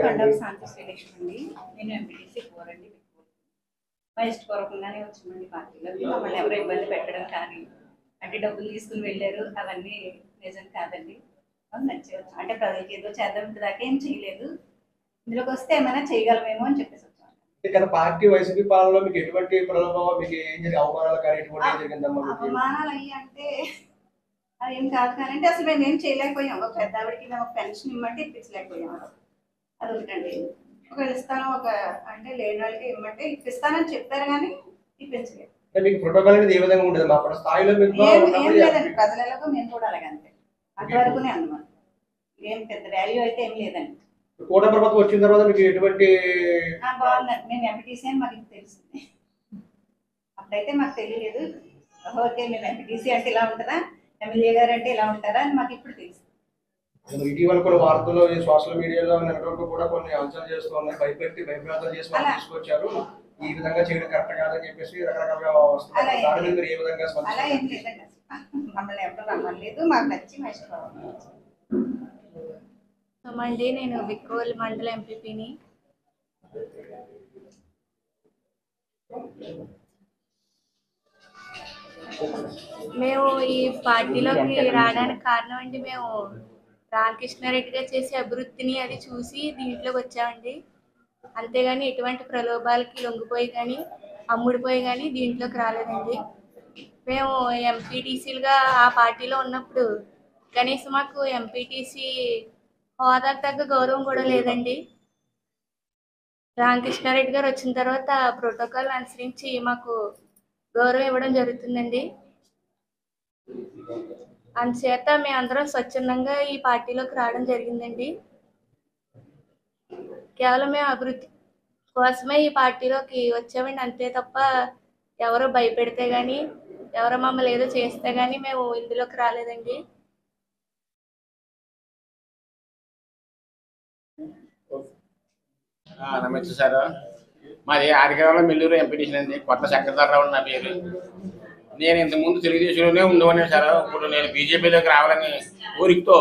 కొండపు శాంతి శ్రీలక్ష్మి అండి. నేను ఎంపీటీసీ పోరండి. మా ఇష్టపూర్వకంగానే వచ్చిందండి పార్టీలోకి. మమ్మల్ని ఎవరు ఇబ్బంది పెట్టడం కానీ అంటే డబ్బులు తీసుకుని వెళ్ళారు అవన్నీ నిజం కాదండి. నచ్చే అంటే ప్రజలకి ఏదో చేద్దాం దాకా ఏం చేయలేదు. ఇందులోకి వస్తే ఏమైనా చేయగలమేమో అని చెప్పేసి వచ్చాను. పార్టీ వైసీపీ పాలనలో మీకు ఎటువంటి ప్రభావం, మీకు ఏం జరిగింది, అవమానాలు కానీ ఎటువంటి జరిగిందమ్మా? అవమానాలు అయ్యి అంటే అదేం కాదు కానీ అంటే అసలు మేము ఏం చేయలేకపోయాం. ఒక పెద్దవాడికి మేము ఒక పెన్షన్ ఇమ్మంటే ఇప్పించలేకపోయాం. అది ఒకటండి. ఒకవేళ ఇస్తాను ఒక అంటే లేని వాళ్ళకి ఇమ్మంటే ఇప్పిస్తానని చెప్పారు కానీ ఇప్పించలేదు. మీకు ప్రోటోకాల్ అనేది ఏ విధంగా ఉండదు మా అప్పుడు స్థాయిలో? ఏం లేదండి, ప్రజలకు మేము కూడా అలాగే అంతే అంతవరకునే అన్నమాట. ఏం పెద్ద వాల్యూ అయితే ఏం లేదండి. కూటమి ప్రభుత్వం వచ్చిన తర్వాత మీకు ఎటువంటి బాగుందండి. మేము ఎంపీటీసీ అని మాకు తెలిసింది. అప్పుడైతే మాకు తెలియలేదు. ఓకే మేము ఎంపీటీసీ అంటే ఇలా ఉంటుందా, ఎమ్మెల్యే గారు అంటే ఇలా ఉంటారా అని మాకు ఇప్పుడు తెలుసు. ఇటీవల కూడా వార్తల్లో సోషల్ మీడియాలో నెట్వర్క్ కూడా కొన్ని అంచనాలు చేస్తూ ఉన్నాయి, భయపెట్టి భయప్రాంతాలు చేసి తీసుకొచ్చారు, ఈ విధంగా చేయడం కరెక్ట్ కాదని చెప్పేసి రకరకాలుగా వస్తున్నారు. దాని మీద మీరు ఏ విధంగా అలా ఏం లేదండి. మమ్మల్ని ఎవరు రమ్మలేదు, మాకు నచ్చి మా ఇష్టం. అండి నేను బిక్కోల్ మండల ఎంపీపీని. మేము ఈ పార్టీలోకి రావడానికి కారణం అండి, మేము రామకృష్ణారెడ్డి గారు చేసే అభివృద్ధిని అది చూసి దీంట్లోకి వచ్చామండి. అంతేగాని ఎటువంటి ప్రలోభాలకి లొంగిపోయి కానీ అమ్ముడిపోయి కానీ దీంట్లోకి రాలేదండి. మేము ఎంపీటీసీలుగా ఆ పార్టీలో ఉన్నప్పుడు కనీసం మాకు ఎంపీటీసీ హోదాకు తగ్గ గౌరవం కూడా లేదండి. రామకృష్ణారెడ్డి గారు వచ్చిన తర్వాత ప్రోటోకాల్ అనుసరించి మాకు గౌరవం ఇవ్వడం జరుగుతుందండి. అందుచేత మేమందరం స్వచ్ఛందంగా ఈ పార్టీలోకి రావడం జరిగిందండి. కేవలం మేము అభివృద్ధి కోసమే ఈ పార్టీలోకి వచ్చామండి, అంతే తప్ప ఎవరో భయపెడితే కానీ ఎవరో మమ్మల్ని ఏదో చేస్తే కానీ మేము ఇందులోకి రాలేదండి. నమస్తే సార్, మాది ఆరికవరం మిల్లూరు ఎంపీటీసీ అండి. కొత్త శంకరరావు నా పేరు. నేను ఇంతకుముందు తెలుగుదేశంలోనే ఉండేవాడిని సార్. ఇప్పుడు నేను బీజేపీలోకి రావాలని కోరికతో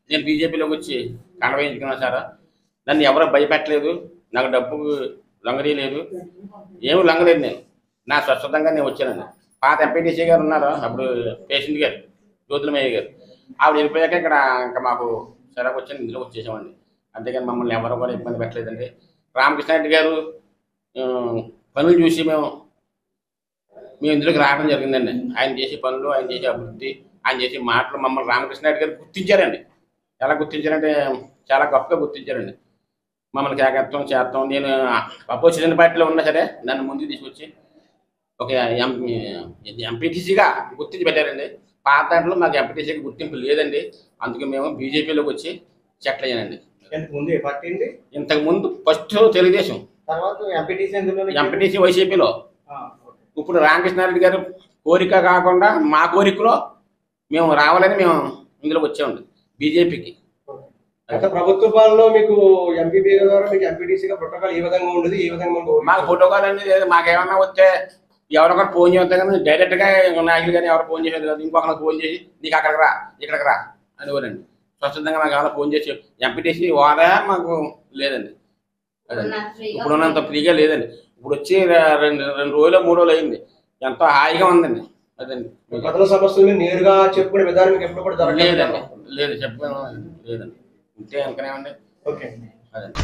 నేను బీజేపీలోకి వచ్చి కనవేయించుకున్నాను సార్. నన్ను ఎవరో భయపెట్టలేదు, నాకు డబ్బు లొంగలేదు, ఏమి లొంగలేదు. నేను నా స్వచ్ఛతంగా నేను వచ్చానండి. పాత ఎంపీటీసీ గారు ఉన్నారు అప్పుడు, పేషెంట్ గారు జ్యోతులమయ్య గారు, ఆవిడ వెళ్ళిపోయాక ఇక్కడ ఇంకా మాకు సరకు వచ్చి ఇందులో వచ్చేసామండి. అంతేగాని మమ్మల్ని ఎవరు కూడా ఇబ్బంది పెట్టలేదండి. రామకృష్ణారెడ్డి గారు పనులు చూసి మేము ఇందులోకి రావడం జరిగిందండి. ఆయన చేసే పనులు, ఆయన చేసే అభివృద్ధి, ఆయన చేసే మాటలు మమ్మల్ని రామకృష్ణారెడ్డి గారు గుర్తించారండి. ఎలా గుర్తించారంటే చాలా గొప్పగా గుర్తించారండి. మమ్మల్ని కేకత్వం చేస్తాం. నేను అపోజిషన్ పార్టీలో ఉన్నా సరే నన్ను ముందుకు తీసుకొచ్చి ఒక ఎంపీటీసీగా గుర్తించి పెట్టారండి. పాత దాంట్లో మాకు ఎంపీటీసీకి గుర్తింపు లేదండి. అందుకే మేము బీజేపీలోకి వచ్చి సెటిల్ అయ్యానండి. ఇంతకు ముందు ఫస్ట్ తెలుగుదేశం, ఎంపీటీసీ వైసీపీలో. ఇప్పుడు రామకృష్ణారెడ్డి గారు కోరిక కాకుండా మా కోరికలో మేము రావాలని మేము ఇందులోకి వచ్చామండి బీజేపీకి. ప్రభుత్వ పాలనలో మీకు ఎంపీపీ ద్వారా మీకు ఎంపీటీసీగా ప్రోటోకాల్ ఏ విధంగా ఉండదు, ఏ విధంగా మాకు ప్రోటోకాల్ అనేది లేదు. మాకేమన్నా వస్తే ఎవరొకరు ఫోన్ చేస్తే కానీ డైరెక్ట్గా నాయకులు కానీ ఎవరు ఫోన్ చేసేది కాదు. ఇంకొకరికి ఫోన్ చేసి నీకు అక్కడికి రా, ఇక్కడికి రా అనేవారండి. స్వచ్ఛందంగా మాకు ఏమైనా ఫోన్ చేసి ఎంపీటీసీ హోదా మాకు లేదండి. అదండి, ఇప్పుడు ఉన్నంత ఫ్రీగా లేదండి. ఇప్పుడు వచ్చి రెండు రోజులు 3 రోజులు అయింది, ఎంతో హాయిగా ఉందండి. అదండి, ప్రజల సమస్యలు నేరుగా చెప్పుకునే విధానం మీకు ఎప్పుడు కూడా లేదండి. లేదు చెప్పుకోవడం లేదండి. ఉంటే ఇంకనేమండి. ఓకే అదండి.